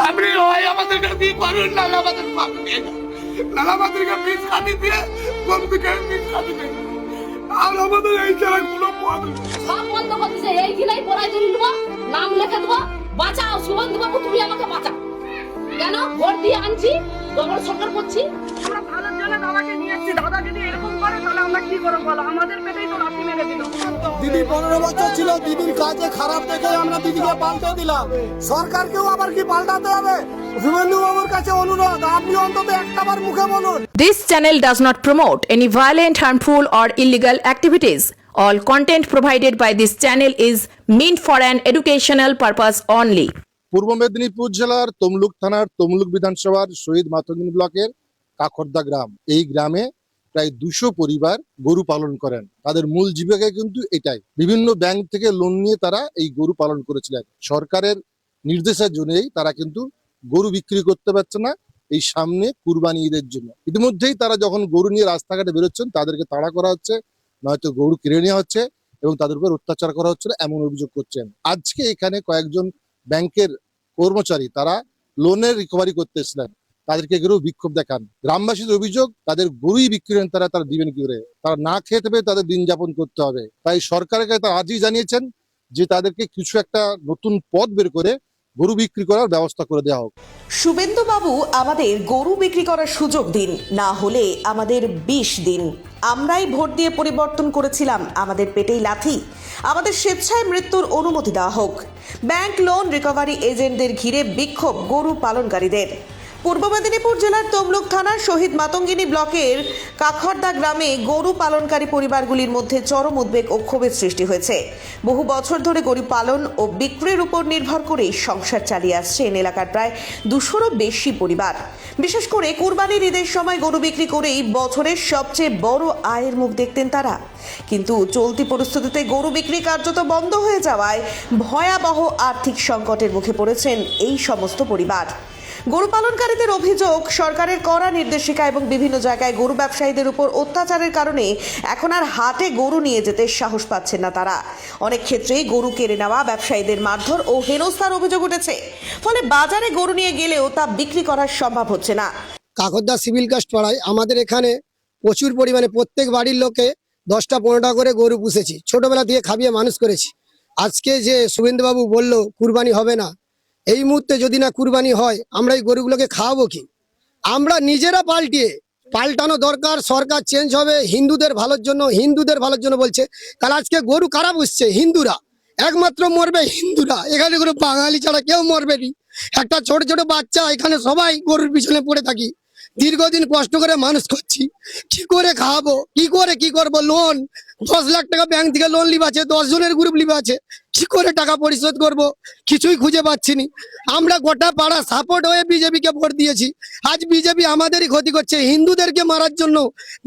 আপনি হয় আমাদেরকে দিয়ে পারুন, নাহলে আমাদের বাপ দিয়ে যান। নাহলে আমাদেরকে বীজ খাটি দিয়ে বন্ধুকে বীজ খাটি দেন। আর আমাদের এই ছাড়া কোনো পথ নেই। সব বন্ধ করে দিছে, এই কিলাই পড়াই দিয়ে দেবো, নাম লিখে দেবো, বাঁচাও শুভেন্দু বাবু, তুমি আমাকে বাঁচাও। কেন ভোট দিয়ে আনছি, ডবল সরকার করছি। আমরা ভালোর জন্য দাদাকে নিয়ে এসেছি। দাদা যদি এরকম করে তাহলে আমরা কি করবো বলো? আমাদের পেটেই তো লাথি মেরে দিল। দিদি 15 বছর ছিল, দিদির কাজে খারাপ দেখে আমরা দিদিকে পাল্টে দিলাম। সরকারকেও আবার কি পাল্টাতে হবে? শুভেন্দু বাবুর কাছে অনুরোধ, আপনি অন্তত একটাবার মুখে বলুন। This channel does not promote any violent, harmful, or illegal activities. All content provided by this channel is meant for an educational purpose only. পূর্ব মেদিনীপুর জেলার তমলুক থানার তমলুক বিধানসভার শহীদ মাতঙ্গিনী ব্লকের কাখরদা গ্রাম, এই গ্রামে প্রায় 200 পরিবার গরু পালন করেন। তাদের মূল জীবিকা কিন্তু এটাই। বিভিন্ন ব্যাংক থেকে লোন নিয়ে তারা এই গরু পালন করেছিলেন। সরকারের নির্দেশের জন্যই তারা কিন্তু গরু বিক্রি করতে পারছে না এই সামনে কুরবানি ঈদের জন্য। ইতিমধ্যেই তারা যখন গরু নিয়ে রাস্তাঘাটে বেরোচ্ছেন, তাদেরকে তাড়া করা হচ্ছে, নয়তো গরু কেড়ে নেওয়া হচ্ছে এবং তাদের উপর অত্যাচার করা হচ্ছে, এমন অভিযোগ করছেন। আজকে এখানে কয়েকজন ব্যাংকের কর্মচারী তারা লোনের রিকভারি করতে এসেছিলেন, তাদেরকে গরু বিক্ষোভ দেখান। গ্রামবাসীদের অভিযোগ, তাদের গরুই বিক্রি করেন তারা দিবেন কি করে? তারা না খেতে পেয়ে তাদের দিন যাপন করতে হবে। তাই সরকারকে তারা আজই জানিয়েছেন যে তাদেরকে কিছু একটা নতুন পথ বের করে গরু বিক্রি করার ব্যবস্থা করে দেওয়া হোক। শুভেন্দু বাবু আমাদের গরু বিক্রি করার সুযোগ দিন, না হলে আমাদের বিষ দিন। আমরাই ভোট দিয়ে পরিবর্তন করেছিলাম আমাদের পেটেই লাথি। আমাদের স্বেচ্ছায় মৃত্যুর অনুমতি দেওয়া হোক। ব্যাংক লোন রিকভারি এজেন্টদের ঘিরে বিক্ষোভ গরু পালনকারীদের। পূর্ব মেদিনীপুর জেলার তমলুক থানার শহীদ মাতঙ্গিনী ব্লকের কাখরদা গ্রামে গরু পালনকারী পরিবারগুলির মধ্যে চরম উদ্বেগ ও ক্ষোভের সৃষ্টি হয়েছে। বহু বছর ধরে গরু পালন ও বিক্রির উপর নির্ভর করে সংসার চালিয়ে আসছে এলাকার প্রায় 200-রও বেশি পরিবার। বিশেষ করে কুরবানির ঈদের সময় গরু বিক্রি করেই বছরের সবচেয়ে বড় আয়ের মুখ দেখতেন তারা। কিন্তু চলতি পরিস্থিতিতে গরু বিক্রি কার্যত বন্ধ হয়ে যাওয়ায় ভয়াবহ আর্থিক সংকটের মুখে পড়েছেন এই সমস্ত পরিবার। গরু পালনকারীদের অভিযোগ, সরকারের কড়া নির্দেশিকা এবং বিভিন্ন জায়গায় গরু ব্যবসায়ীদের উপর অত্যাচারের কারণে এখন আর হাটে গরু নিয়ে যেতে সাহস পাচ্ছেন না তারা। অনেক ক্ষেত্রেই গরু কেড়ে নেওয়া, ব্যবসায়ীদের মারধর ও হেনস্থার অভিযোগ উঠেছে। ফলে বাজারে গরু নিয়ে গেলেও তা বিক্রি করা সম্ভব হচ্ছে না। কাকরদা সিভিল কাস্ট পাড়ায় আমাদের এখানে প্রচুর পরিমাণে প্রত্যেক বাড়ির লোকে 10টা-15টা করে গরু পুষেছি, ছোটবেলা দিয়ে খাবিয়ে মানুষ করেছি। আজকে যে শুভেন্দু বাবু বললো কুরবানি হবে না, এই মুহূর্তে যদি না কুরবানি হয় আমরা এই গরুগুলোকে খাওয়াবো কি? আমরা নিজেরা পাল্টানো দরকার। সরকার চেঞ্জ হবে হিন্দুদের ভালোর জন্য বলছে। কাল আজকে গরু কারা পুষছে? হিন্দুরা। একমাত্র মরবে হিন্দুরা, এখানে কোনো বাঙালি ছাড়া কেউ মরবে নি। একটা ছোট ছোট বাচ্চা, এখানে সবাই গরুর পিছনে পড়ে থাকি। দীর্ঘদিন কষ্ট করে মানুষ করছি, কি করে খাওয়াবো, কি করবো? লোন 10 লাখ টাকা ব্যাংক থেকে লোন লিবা আছে, 10 জনের গ্রুপ লিবা আছে, কি করে টাকা পরিশোধ করব? কিছুই খুঁজে পাচ্ছি নি। আমরা গোটা পাড়া সাপোর্ট হয়ে বিজেপিকে ভোট দিয়েছি। আজ বিজেপি আমাদেরই ক্ষতি করছে, হিন্দুদেরকে মারার জন্য,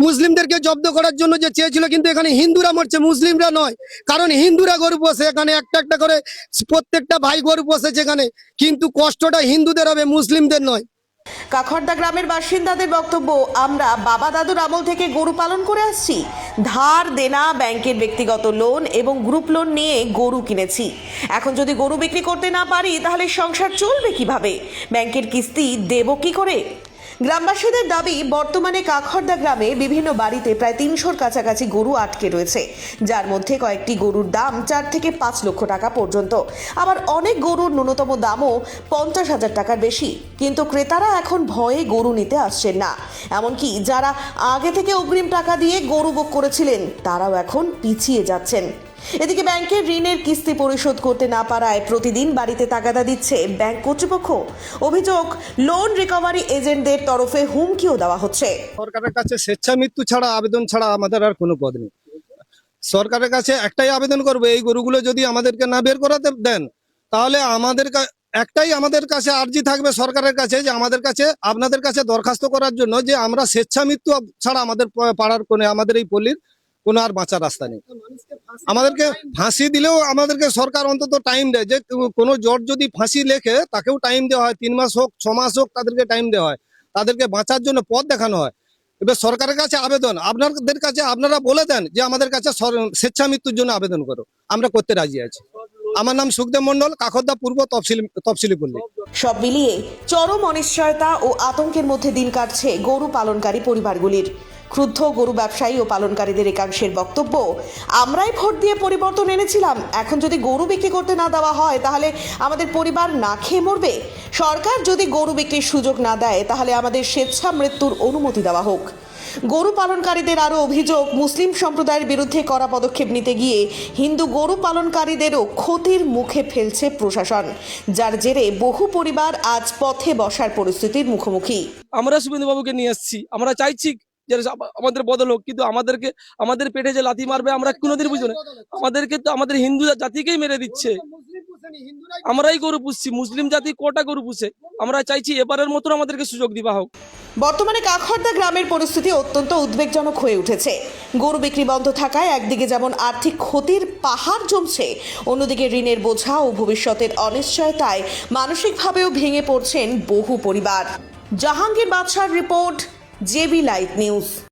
মুসলিমদেরকে জব্দ করার জন্য যে চেয়েছিল, কিন্তু এখানে হিন্দুরা মরছে, মুসলিমরা নয়। কারণ হিন্দুরা গরু পোষে, এখানে একটা একটা করে প্রত্যেকটা ভাই গরু পোষেছে এখানে, কিন্তু কষ্টটা হিন্দুদের হবে, মুসলিমদের নয়। কাখরদা গ্রামের বাসিন্দাদের বক্তব্য, আমরা বাবা দাদুর আমল থেকে গরু পালন করে আসছি। ধার দেনা, ব্যাংকের ব্যক্তিগত লোন এবং গ্রুপ লোন নিয়ে গরু কিনেছি। এখন যদি গরু বিক্রি করতে না পারি তাহলে সংসার চলবে কিভাবে? ব্যাংকের কিস্তি দেব কি করে? গ্রামবাসীদের দাবি, বর্তমানে কাখরদা গ্রামে বিভিন্ন বাড়িতে প্রায় 300-র কাছাকাছি গরু আটকে রয়েছে, যার মধ্যে কয়েকটি গরুর দাম 4 থেকে 5 লক্ষ টাকা পর্যন্ত। আবার অনেক গরুর ন্যূনতম দামও 50,000 টাকার বেশি। কিন্তু ক্রেতারা এখন ভয়ে গরু নিতে আসছেন না। এমনকি যারা আগে থেকে অগ্রিম টাকা দিয়ে গরু বুক করেছিলেন তারাও এখন পিছিয়ে যাচ্ছেন। এদিকে ব্যাংকের ঋণের কিস্তি পরিশোধ করতে না পারায় প্রতিদিন বাড়িতে তাগাদা দিচ্ছে ব্যাংক কর্তৃপক্ষ। অভিযোগ, লোন রিকভারি এজেন্টদের তরফে হুমকিও দেওয়া হচ্ছে। সরকারের কাছে স্বেচ্ছা মৃত্যু ছাড়া, আবেদন ছাড়া আমাদের আর কোনো পথ নেই। সরকারের কাছে একটাই আবেদন করবো, এই গরুগুলো যদি আমাদেরকে না বের করাতে দেন, তাহলে আমাদের কাছে আর্জি থাকবে সরকারের কাছে, যে আমাদের কাছে আপনাদের কাছে দরখাস্ত করার জন্য যে আমরা স্বেচ্ছা মৃত্যু ছাড়া আমাদের পাড়ার কোণে, আমাদের এই পল্লীর কোনো আর বাঁচার রাস্তা নেই। আমাদেরকে ফাঁসি দিলেও আমাদেরকে সরকার অন্তত টাইম দেয়, যে কোনো জজ যদি ফাঁসি লেখে তাকেও টাইম দেওয়া হয়, 3 মাস হোক 6 মাস হোক, তাদেরকে টাইম দেওয়া হয়, তাদেরকে বাঁচার জন্য পথ দেখানো হয়। এবার সরকারের কাছে আবেদন, আপনাদের কাছে আপনারা বলে দেন যে আমাদের কাছে স্বেচ্ছা মৃত্যুর জন্য আবেদন করো, আমরা করতে রাজি আছি। আমার নাম সুখদেব মন্ডল, কাকরদা পূর্ব তফসিলি পল্লী। সব মিলিয়ে চরম অনিশ্চয়তা ও আতঙ্কের মধ্যে দিন কাটছে গরু পালনকারী পরিবারগুলির। ক্ষুব্ধ গরু ব্যবসায়ী ও পালনকারীদের একাংশের বক্তব্য, আমরাই ভোট দিয়ে পরিবর্তন এনেছিলাম, এখন যদি গরু বিক্রি করতে না দেওয়া হয় তাহলে আমাদের পরিবার না খেয়ে মরবে। সরকার যদি গরু বিক্রির সুযোগ না দেয় তাহলে আমাদের স্বেচ্ছা মৃত্যুর অনুমতি দেওয়া হোক। গরু পালনকারীদের আরও অভিযোগ, মুসলিম সম্প্রদায়ের বিরুদ্ধে কড়া পদক্ষেপ নিতে গিয়ে হিন্দু গরু পালনকারীদেরও ক্ষতির মুখে ফেলছে প্রশাসন, যার জেরে বহু পরিবার আজ পথে বসার পরিস্থিতির মুখোমুখি। আমরা শুভেন্দুবাবুকে নিয়ে এসেছি, আমরা চাইছি যে আমাদের বদল হোক, কিন্তু আমাদের পেটে যে লাথি মারবে আমরা কোনোদিন বুঝবো না। আমাদেরকে তো আমাদের হিন্দু জাতিকেই মেরে দিচ্ছে। আমরাই গরু পুষছি, মুসলিম জাতি কোটা গরু পুষে। আমরা চাইছি এবারের মতো আমাদেরকে সুযোগ দিবা হোক। বর্তমানে কাকরদা গ্রামের পরিস্থিতি অত্যন্ত উদ্বেগজনক হয়ে উঠেছে। গরু বিক্রি বন্ধ থাকায় একদিকে যেমন আর্থিক ক্ষতির পাহাড় জমছে, অন্যদিকে ঋণের বোঝা ও ভবিষ্যতের অনিশ্চয়তায় মানসিকভাবেও ভেঙে পড়ছেন বহু পরিবার। জাহাঙ্গীর বাদশার রিপোর্ট, জেবি লাইভ নিউজ।